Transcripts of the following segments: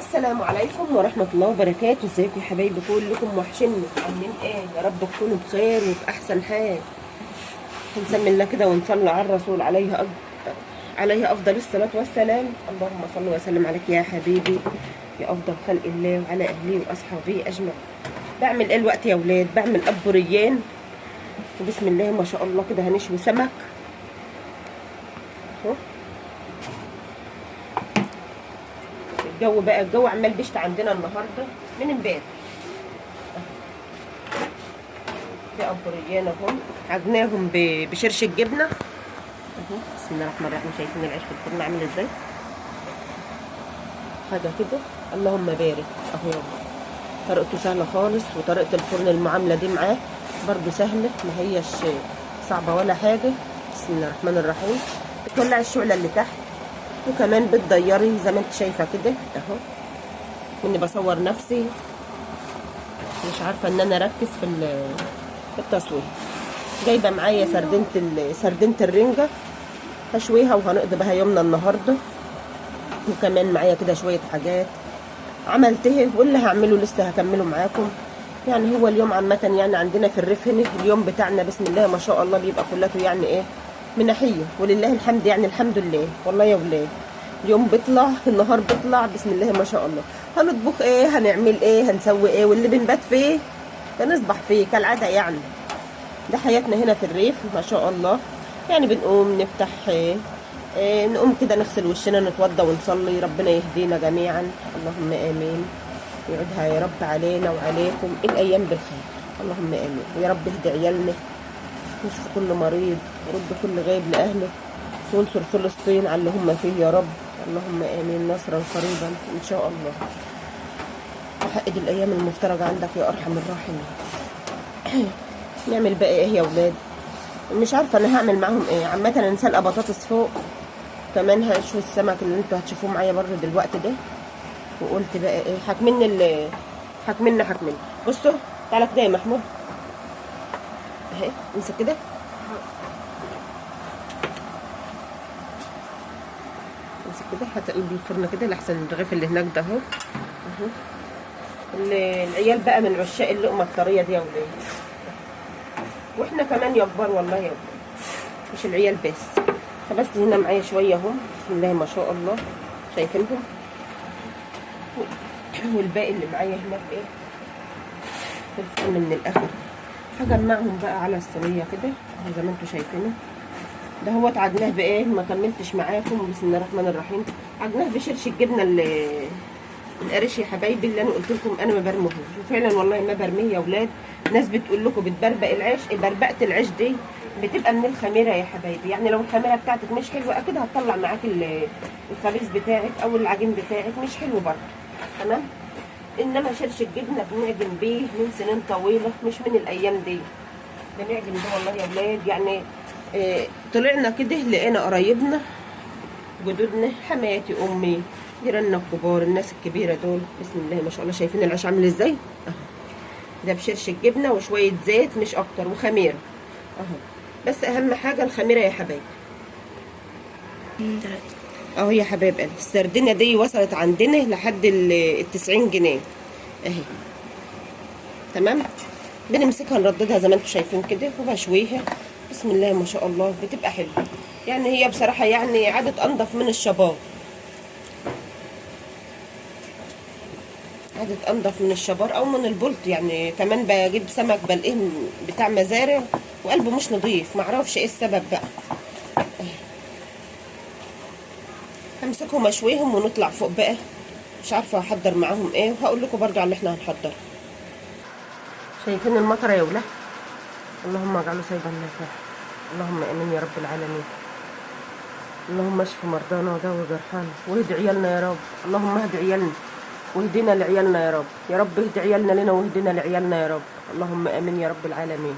السلام عليكم ورحمة الله وبركاته. ازيكم يا حبايبي كلكم؟ وحشني. عاملين ايه؟ يا رب تكونوا بخير وفي احسن حال. هنسمي الله كده ونصلي على الرسول عليه افضل الصلاة والسلام. اللهم صل وسلم عليك يا حبيبي يا افضل خلق الله وعلى اهله واصحابه اجمع. بعمل ايه الوقت يا ولاد؟ بعمل ابوريين وبسم الله ما شاء الله كده هنشوي سمك اهو. الجو عمال بيشتي عندنا النهارده من امبارح. دي ابوريين اهو، عجناهم بشرش الجبنه اهو. بسم الله الرحمن الرحيم. شايفين العيش في الفرن عامل ازاي؟ حاجه كده اللهم بارك اهو يا رب. طريقته سهله خالص، وطريقه الفرن المعامله دي معاه برضو سهله، ما هيش صعبه ولا حاجه. بسم الله الرحمن الرحيم. بتولعي الشعله اللي تحت، وكمان بتضيري زي ما انت شايفه كده اهو. اني بصور نفسي مش عارفه ان انا اركز في التصوير. جايبه معايا سردينه الرنجه هشويها وهنقضي بها يومنا النهارده. وكمان معايا كده شويه حاجات عملتها واللي هعمله لسه هكمله معاكم. يعني هو اليوم عامه يعني عندنا في الريف هنا اليوم بتاعنا بسم الله ما شاء الله بيبقى كلته يعني ايه مناحيه، ولله الحمد. يعني الحمد لله والله يا ولاد. اليوم بيطلع، النهار بيطلع بسم الله ما شاء الله. هنطبخ ايه، هنعمل ايه، هنسوي ايه، واللي بنبات فيه بنصبح فيه كالعاده. يعني ده حياتنا هنا في الريف ما شاء الله. يعني بنقوم نفتح نقوم كده نغسل وشنا نتوضى ونصلي، ربنا يهدينا جميعا اللهم امين. يعودها يا رب علينا وعليكم الايام بالخير اللهم امين. ويا رب اهدي عيالنا، واشف كل مريض، ورد كل غايب لاهله، وانصر فلسطين على اللي هم فيه يا رب اللهم امين. نصرا قريبا ان شاء الله. وحقد الايام المفترجه عندك يا ارحم الراحمين. نعمل بقى ايه يا ولاد؟ مش عارفه انا هعمل معاهم ايه. عامه انا سلقه بطاطس فوق، كمان هشوي السمك اللي انتوا هتشوفوه معايا بره دلوقتي ده. وقلت بقى ايه حكمنا. بصوا تعالى كده يا محمود اهي، امسك كده. امسك كده، هات قلب الفرن كده لحسن الرغيف اللي هناك ده اهو. العيال بقى من عشاق اللقمه الطريه دي يا ولاد، واحنا كمان يا كبار والله يا ولاد، مش العيال بس. فبس هنا معايا شويه اهو بسم الله ما شاء الله شايفينهم. والباقي اللي معايا هناك ايه في الفرن من الاخر. هجمعهم بقى على الصينيه كده زي ما انتم شايفينه. ده هو عجناه بايه ما كملتش معاكم. بسم الله الرحمن الرحيم. عجناه بشرش الجبنه القريش يا حبايبي اللي انا قلت لكم انا ما برميهوش، وفعلا والله ما برميه يا اولاد. ناس بتقول لكم بتبربق العيش. بربقه العيش دي بتبقى من الخميره يا حبايبي. يعني لو الخميره بتاعتك مش حلوه اكيد هتطلع معاك الخبيز بتاعك او العجين بتاعك مش حلو برضه، تمام. انما شرش الجبنه بنعجن بيه من سنين طويله، مش من الايام دي. بنعجن بيه والله يا ولاد. يعني طلعنا كده لقينا قرايبنا جدودنا حماتي امي جيراننا الكبار الناس الكبيره دول بسم الله ما شاء الله. شايفين العيش عامل ازاي اهو. ده بشرش الجبنه وشويه زيت مش اكتر وخميره اهو. بس اهم حاجه الخميره يا حبايبي اهو يا حبايب قلبي. السردينه دي وصلت عندنا لحد 90 جنيه اهي، تمام. بنمسكها نرددها زي ما انتم شايفين كده وبشويها بسم الله ما شاء الله بتبقى حلوه. يعني هي بصراحه يعني عادت انضف من الشباب، عادت انضف من الشبار او من البلط. يعني كمان بجيب سمك بلاقيه بتاع مزارع وقلبه مش نظيف، معرفش ايه السبب بقى. همسكهم اشويهم ونطلع فوق بقى. مش عارفه احضر معاهم ايه، وهقول لكم برضو على اللي احنا هنحضر. شايفين المطره يا ولاد؟ اللهم اجعله سيدا نافعا اللهم امين يا رب العالمين. اللهم اشف مرضانا وداوي جرحانا واهد عيالنا يا رب. اللهم اهد عيالنا واهدنا لعيالنا يا رب. يا رب اهد عيالنا لنا واهدنا لعيالنا يا رب اللهم امين يا رب العالمين.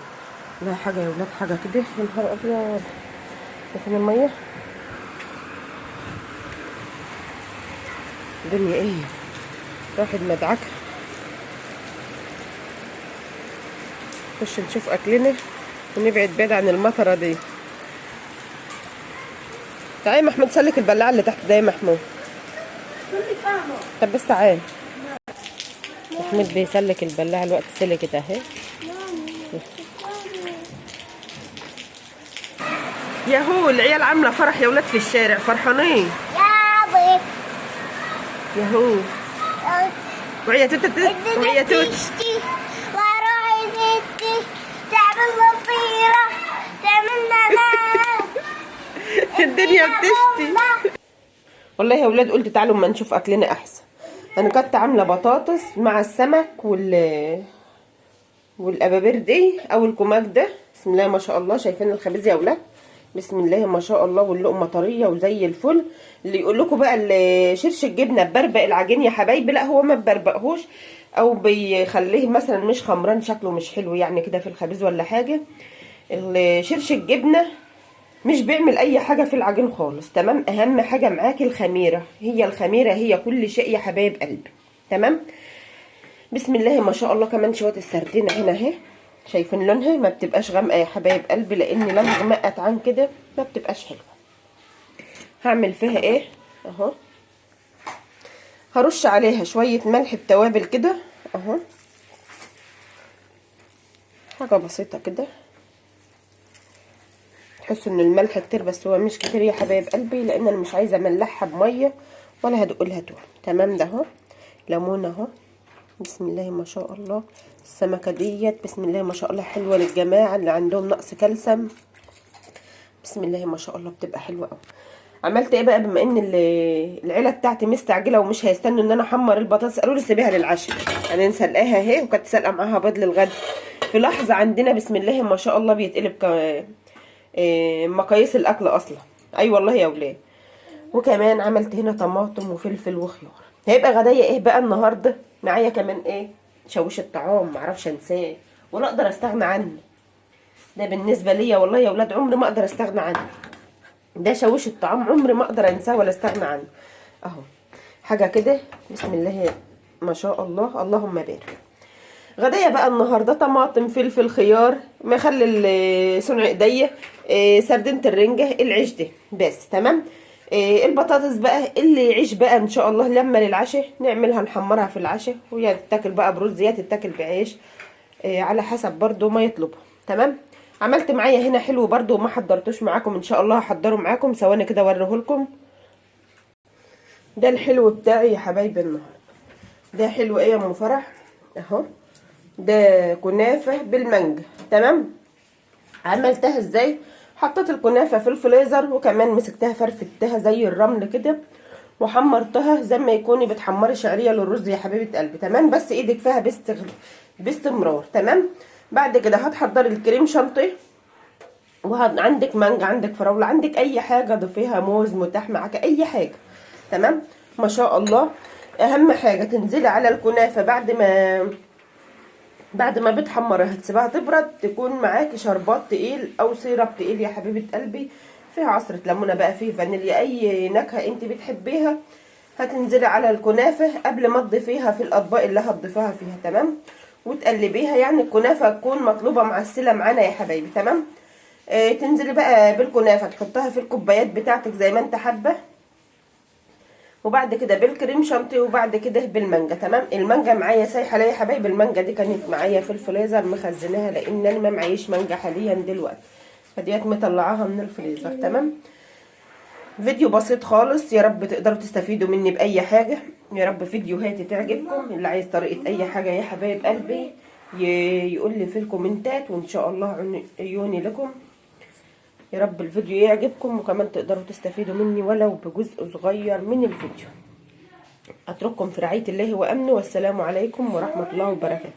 لا حاجه يا ولاد حاجه كده يا نهار ابيض. شايفين الميه الدنيا ايه راحت مدعكه. نخش نشوف اكلنا ونبعد بعيد عن المطره دي. تعالى يا محمود سلك البلاعه اللي تحت ده يا محمود. طب بس تعال. احمد بيسلك البلاعه الوقت سلكت اهي. ياهو العيال عامله فرح يا ولاد في الشارع، فرحانين ياهو. وعيا توت وعيا توت وراعي ستي تعمل مصيرة تعمل الدنيا بتشتي والله يا ولاد. قلت تعالوا اما نشوف اكلنا احسن. انا كنت عامله بطاطس مع السمك والابابير دي او الكماك ده. بسم الله ما شاء الله. شايفين الخبيز يا ولاد؟ بسم الله ما شاء الله. واللقمه طريه وزي الفل. اللي يقول لكم بقى اللي شرش الجبنه ببربق العجين يا حبايبي، لا هو ما ببربقهوش او بيخليه مثلا مش خمران شكله مش حلو يعني كده في الخبيز ولا حاجه. شرش الجبنه مش بيعمل اي حاجه في العجين خالص. تمام. اهم حاجه معاكي الخميره. هي الخميره هي كل شيء يا حبايب قلبي. تمام. بسم الله ما شاء الله. كمان شويه السردينه هنا اهي. شايفين لونها؟ ما بتبقاش غامقه يا حبايب قلبي، لان لما غمقت عن كده ما بتبقاش حلوه. هعمل فيها ايه اهو. هرش عليها شويه ملح بتوابل كده اهو، حاجه بسيطه كده. تحسوا ان الملح كتير بس هو مش كتير يا حبايب قلبي، لان انا مش عايزه املحها بميه ولا هدق لها توم. تمام. ده اهو ليمون اهو. بسم الله ما شاء الله. السمكه ديت بسم الله ما شاء الله حلوه للجماعه اللي عندهم نقص كالسيوم. بسم الله ما شاء الله بتبقى حلوه قوي. عملت ايه بقى؟ بما ان العيله بتاعتي مستعجله ومش هيستنوا ان انا احمر البطاطس، قالوا لي سيبيها للعشاء. انا نسلقاها اهي، وكنت سالقه معاها بيض للغد. في لحظه عندنا بسم الله ما شاء الله بيتقلب مقاييس الاكل اصلا. اي والله يا ولاد. وكمان عملت هنا طماطم وفلفل وخيار. هيبقى غدايا ايه بقى النهارده؟ معايا كمان ايه؟ شاويش الطعام. معرفش انساه ولا اقدر استغنى عنه. ده بالنسبه ليا والله يا ولاد عمري ما اقدر استغنى عنه. ده شاويش الطعام عمري ما اقدر انساه ولا استغنى عنه اهو. حاجه كده بسم الله ما شاء الله. اللهم بارك. غدايا بقى النهارده طماطم فلفل خيار مخلل صنع ايديا، سردينه الرنجه، العيش ده بس. تمام. البطاطس بقى اللي يعيش بقى ان شاء الله لما للعشاء نعملها نحمرها في العشاء، ويا تتاكل بقى برز يا تتاكل بعيش على حسب برضو ما يطلبها. تمام. عملت معايا هنا حلو برضو وما حضرتوش معاكم، ان شاء الله هحضره معاكم ثواني كده اوريهولكم. ده الحلو بتاعي يا حبايبي النهارده. ده حلو ايه يا ام فرح اهو. ده كنافه بالمانجا. تمام. عملتها ازاي؟ حطيت الكنافه في الفريزر، وكمان مسكتها فرفتها زي الرمل كده، وحمرتها زي ما يكوني بتحمري شعريه للرز يا حبيبه قلبي. تمام. بس ايدك فيها باستمرار. تمام. بعد كده هتحضري الكريم شانتيه، وعندك مانجا عندك فراوله عندك اي حاجه ضيفيها، موز متاح معاك اي حاجه. تمام. ما شاء الله. اهم حاجه تنزلي على الكنافه بعد ما بتحمرها تسيبها تبرد، تكون معاكي شربات تقيل او سيرب تقيل يا حبيبه قلبي، فيها عصره ليمونه بقى، فيه فانيليا، اي نكهه انت بتحبيها. هتنزلي على الكنافه قبل ما تضيفيها في الاطباق اللي هتضيفها فيها. تمام. وتقلبيها، يعني الكنافه تكون مطلوبه معسله معانا يا حبايبي. تمام. تنزلي بقى بالكنافه تحطها في الكوبايات بتاعتك زي ما انت حابه، وبعد كده بالكريم شانتيه، وبعد كده بالمانجا. تمام. المانجا معايا سايحه ليه يا حبايبي؟ المانجا دي كانت معايا في الفريزر مخزناها، لان انا ما معيش مانجا حاليا دلوقتي، فديت مطلعاها من الفريزر. تمام. فيديو بسيط خالص، يا رب تقدروا تستفيدوا مني باي حاجه، يا رب فيديوهاتي تعجبكم. اللي عايز طريقه اي حاجه يا حبايب قلبي يقول لي في الكومنتات، وان شاء الله عيوني لكم. يا رب الفيديو يعجبكم، وكمان تقدروا تستفيدوا مني ولو بجزء صغير من الفيديو. اترككم في رعاية الله وامنه، والسلام عليكم ورحمة الله وبركاته.